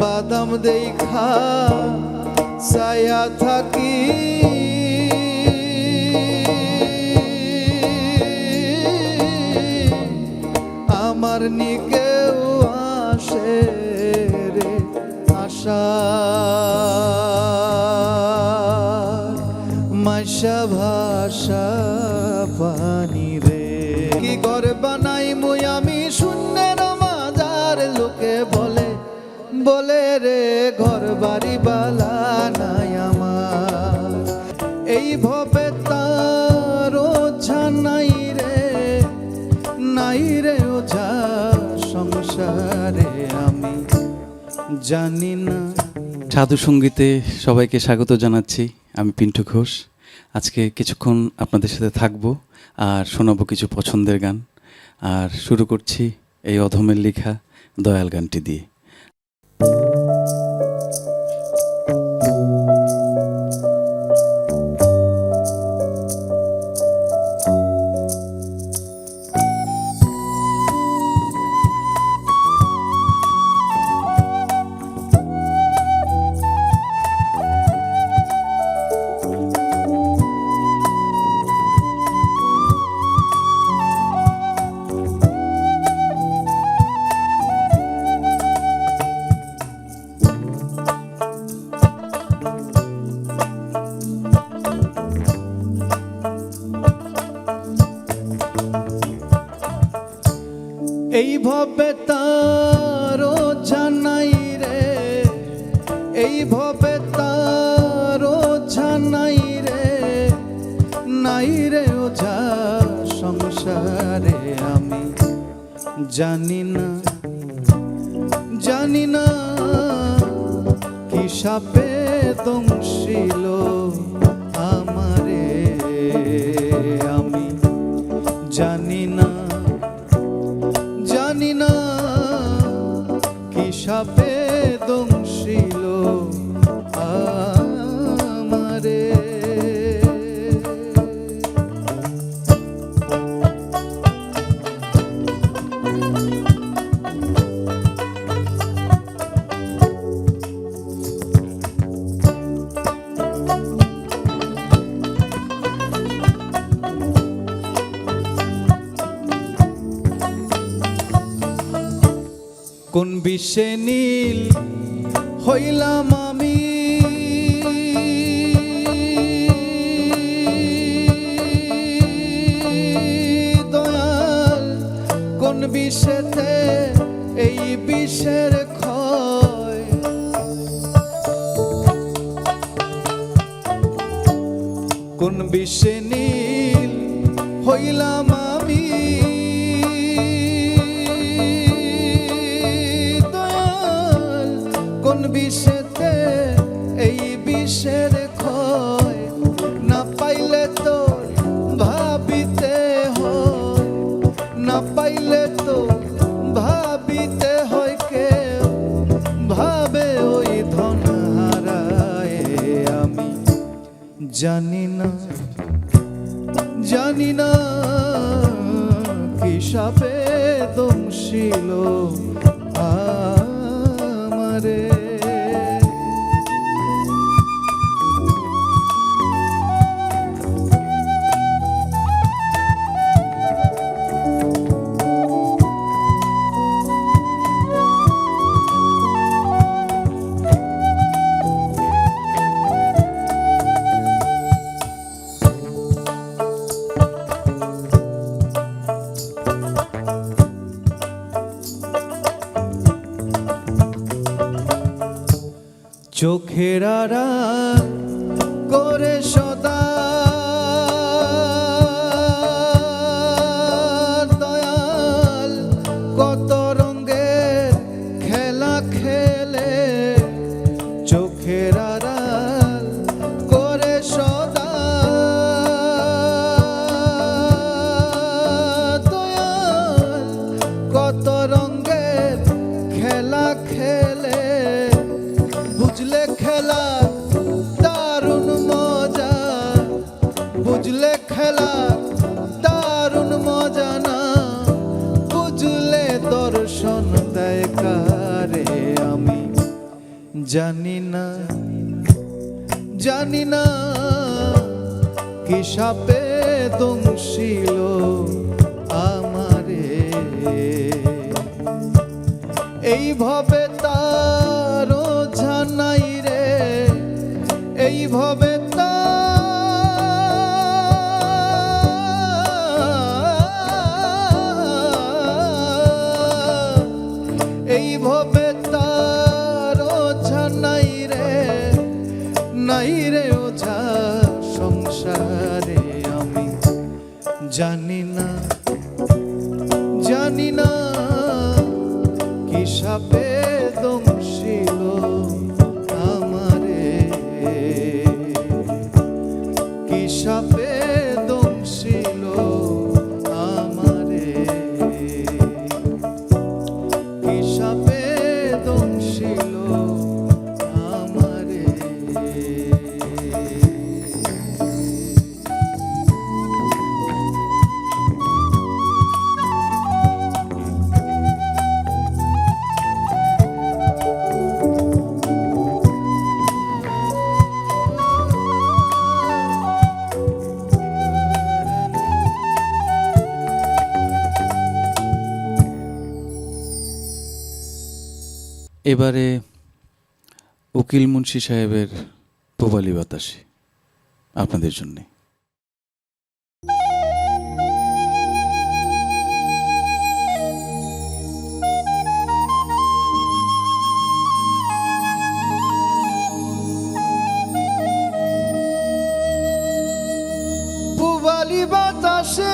বাদাম দেখা ছায়া থাকি আমার নিকেও আসে রে আশা মাইশা ভাষা পানি রে কি ঘর বানাই মুই আমি শূন্যের মাজার লোকে বলে বলে রে ঘর বাড়ি বালা নাই আমার এই ভবে তার ওঝা নাই রে ওঝা সংসারে আমি জানি না। সাধু সঙ্গীতে সবাইকে স্বাগত জানাচ্ছি। আমি পিন্টু ঘোষ। আজকে কিছুক্ষণ আপনাদের সাথে থাকবো আর শোনাবো কিছু পছন্দের গান। আর শুরু করছি এই অধমের লেখা দয়াল গানটি দিয়ে। এই ভবে তার জানাই রে এই ভবে তার জানাই রে ওঝা সংসারে আমি জানি না কি সাপে দংশিল আমারে আমি জানি না কি সাপে দংশিল আমারে কোন বিষে নীল হইলাম আমি দয়াল কোন বিষেতে এই বিষের ক্ষয় কোন বিষে নীল হইলাম আমি কোন বিষেতে এই বিষের ক্ষয় না পাইলে তো ভাবিতে হয় না পাইলে তো ভাবিতে হয় কেউ ভাবে ওই ধন হারায় আমি জানি না কি সাপে দংশিল আমারে চোখের আড়াল করে সদা দয়াল কত রঙের খেলা খেলে চোখের আড়াল করে সদা দয়াল কত রঙের খেলা খেলে বুঝলে খেলা দারুণ মজা বুঝলে খেলা দারুণ মজা না বুঝলে দর্শন দেয় কারে আমি জানি না জানি না কি সাপে দংশিল আমারে, এইভাবে তারও জানাই রে, এইভাবে এইভাবে তারও জানাই রে, নাই রে ওঝা সংসারে। আমি জানি না জানি না কি সাপে দংশিল আমারে, কি সাপে দংশিল আমারে, কি সাপে দংশিল আমারে। এবারে উকিল মুন্সি সাহেবের পূবালী বাতাসে আপনাদের জন্যে। পূবালী বাতাসে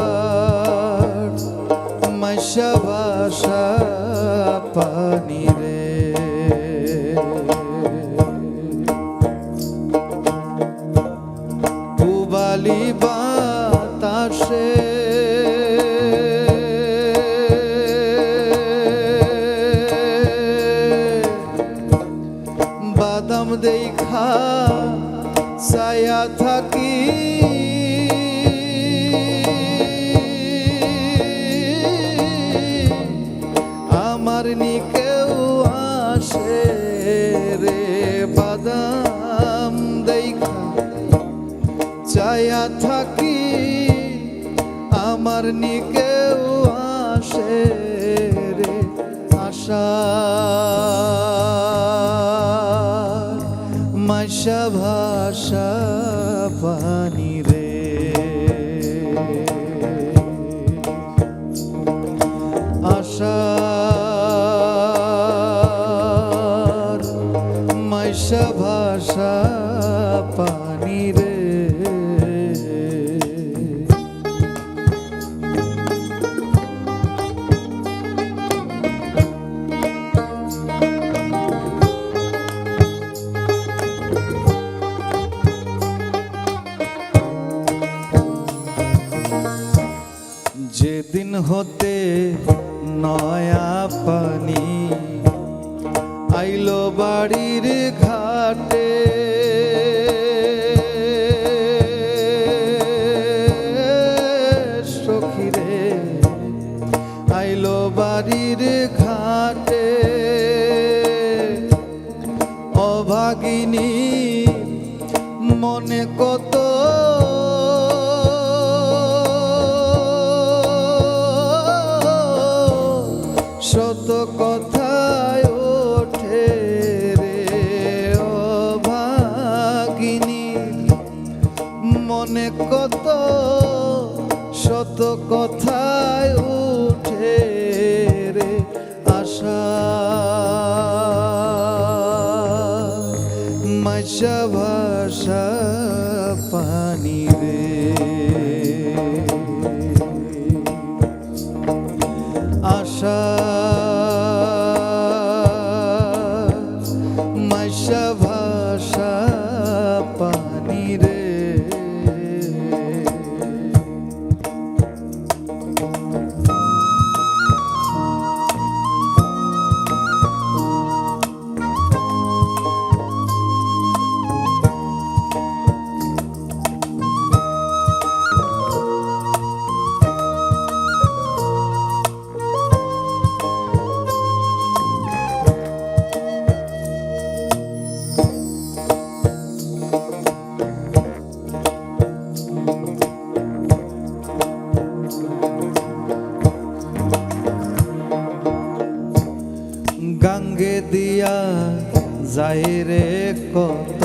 আশার মাইশা ভাষা পানি রে, পূবালী বাতাসে বাদাম দেখা ছায়া থাকি, আমার নি কেউ আসে রে, বাদাম দেখা ছায়া থাকি, আমার নি কেউ আসে রে। আশা মাইশা ভাষা পানি রে, আশার মাইশা ভাষা পানি রে। যেদিন হতে নয়া পানি আইলো বাড়ির ঘাটে, সখীরে আইলো বাড়ির ঘাটে, অভাগিনী মনে কত শত কথায় ওঠে রে, অভাগিনী মনে কত শত কথায় ওঠে রে। আশা মাইশা ভাষা পানি রে, আশা মাইশা ভাষা পানি রে। যায় রে কত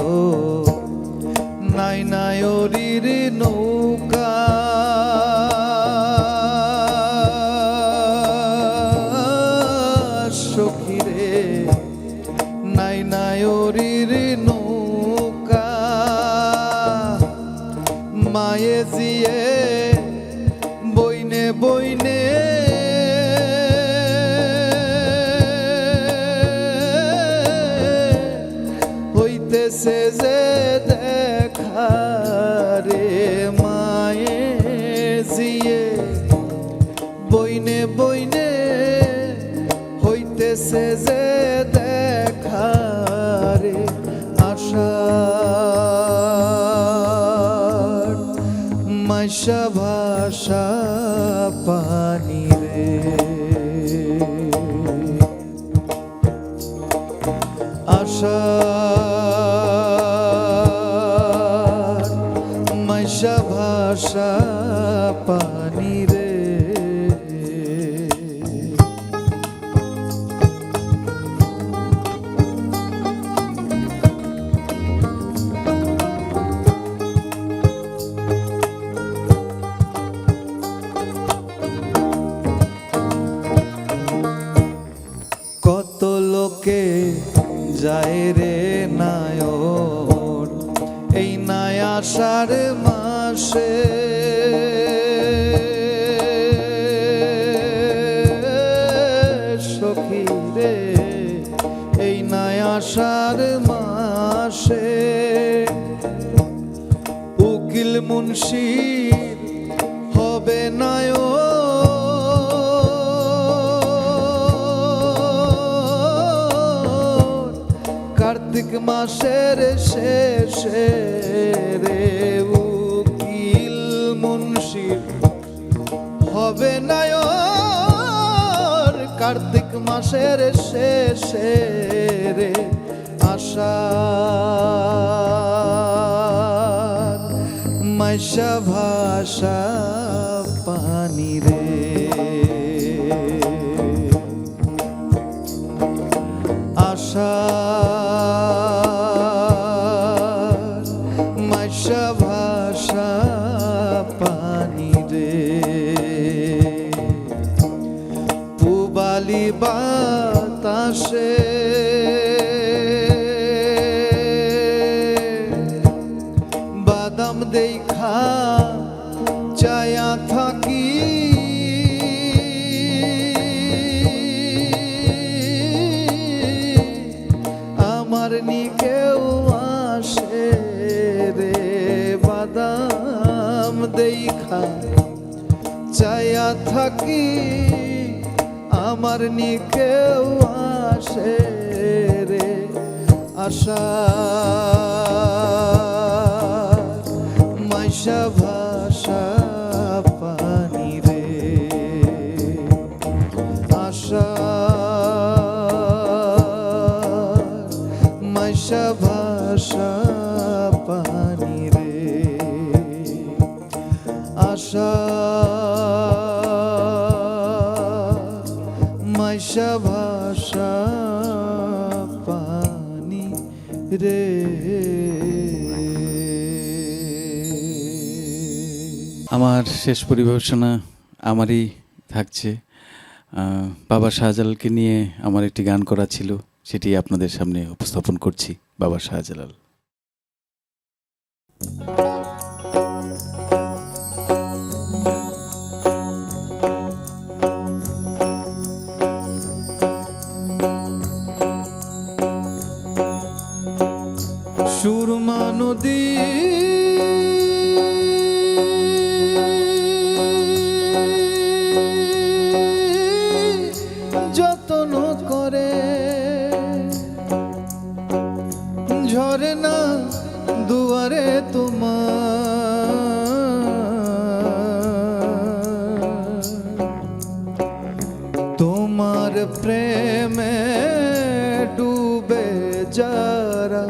নাই নাই ওরির নৌকা সখী রে নাই নাই ওরির নৌকা মায়ে জিয়ে বইনে বইনে হইতেছে যে দেখা রে মায়ে জিয়ে বইনে বইনে হইতেছে যে দেখা রে আশা মাইশা ভাষা পানি রে আশা মাইশা ভাষা পানি রে কত লোকে যায় রে নায়ন এই নাই আষাঢ় মাসে সখী রে এই নাই আষাঢ় মাসে উকিল মুন্সি হবে নায়ন কার্তিক মাসের শেষে রে উকিল মুন্সি হবে নায়র কার্তিক মাসের শেষে রে আশা মাইশা ভাষা পানি রে আশা মাইশা ভাষা পানি রে পুবালি বাতাসে বাদাম দেখা চায়া থাকি আমার নি কেউ আসে রে বাদাম দেখা চায়া থাকি আমার নি কেউ আসে রে আশা মাইশা ভাষা পানি রে আশা মাইশা ভাষা পানি রে আশা মাইশা ভাষা পানি রে আমার শেষ পরিবেশনা আমারই থাকছে। বাবা শাহজালালকে নিয়ে আমার একটি গান করা ছিল, সেটি আপনাদের সামনে উপস্থাপন করছি। বাবা শাহজালাল। সুরমা নদী যতন করে ঝরে না দুয়ারে তোমার প্রেমে ডুবে যারা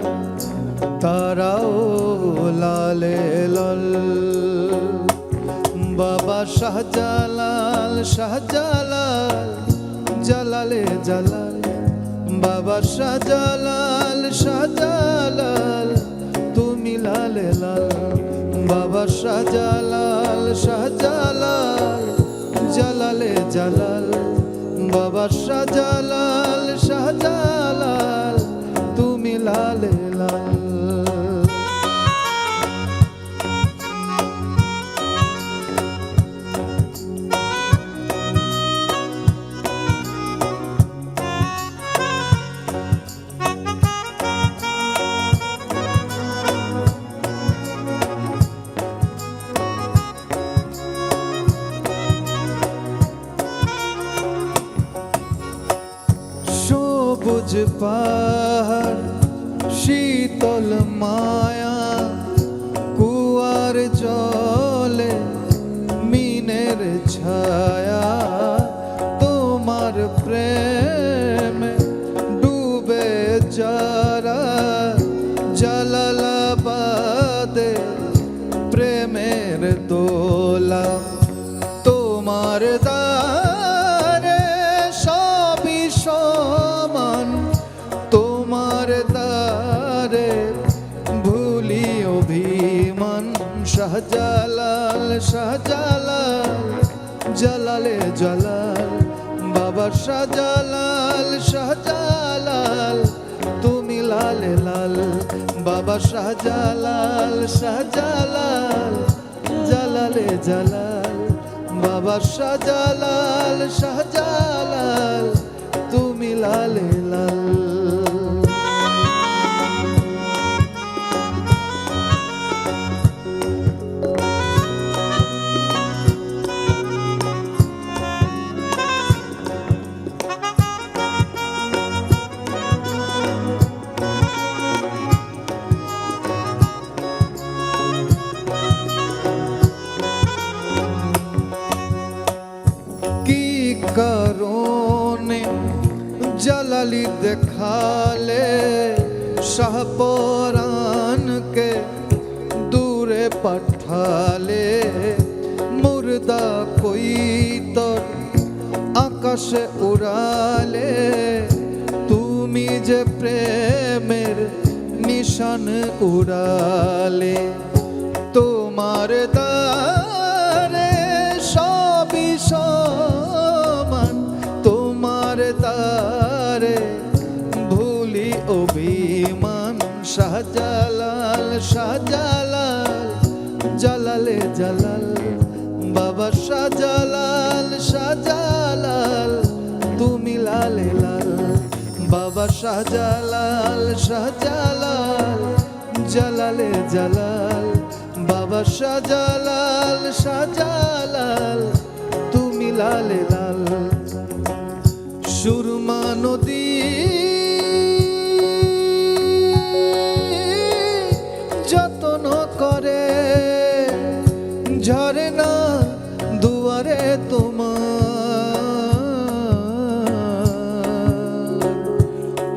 তারাও লালে লাল। বাবা শাহজালাল শাহজালাল জালালে জালাল বাবা শাহজালাল শাহজালাল তুমি লালে লাল বাবা শাহজালাল শাহজালাল জালালে জালাল বাবা শাহজালাল শাহজালাল তুমি লালে লাল সবুজ পাহাড় শীতল মায়া কুয়ার জলে মিনের ছায়া তোমার প্রেমে ডুবে যারা জালালাবাদে প্রেমের দোলা তোমার দারে সবই সমান তোমার দারে ভুলি অভিমান শাহজালাল শাহজালাল জালালে জালাল বাবা শাহজালাল শাহজালাল তুমি লালে লাল বাবা শাহজালাল শাহজালাল জালালে জালাল বাবা শাহজালাল শাহজালাল তুমি লালে লাল কারণে জালালি দেখালে শাহপরানকে দূরে পাঠালে মুর্দা কই তোর আকাশে উড়ালে তুমি যে প্রেমের নিশান উড়ালে তোমার দারে সবই সমান তোমার দারে ভুলি অভিমান শাহজালাল শাহজালাল জালালে জালাল বাবা শাহজালাল শাহজালাল তুমি লালে লাল বাবা শাহজালাল শাহজালাল জালালে জালাল বাবা শাহজালাল শাহজালাল তুমি লালে লাল সুরমা নদী যত্ন করে ঝরে না দুয়ারে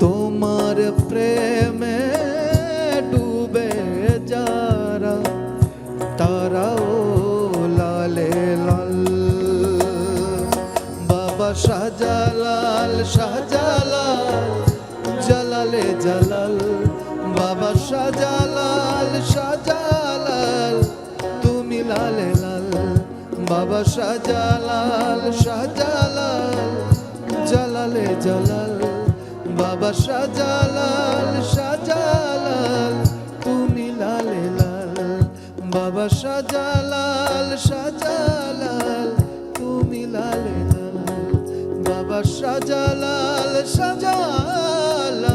তোমার প্রেমে ডুবে যারা তারাও লালে লাল বাবা শাহজালাল শাহজালাল জালালে জালাল বাবা শাহজালাল শাহজালাল তুমি লালে লাল বাবা শাহজালাল শাহজালাল জালালে জালাল বাবা শাহজালাল শাহজালাল তুমি লালে লাল বাবা শাহজালাল শাহজালাল তুমি লালে লাল বাবা শাহজালাল শাহজালাল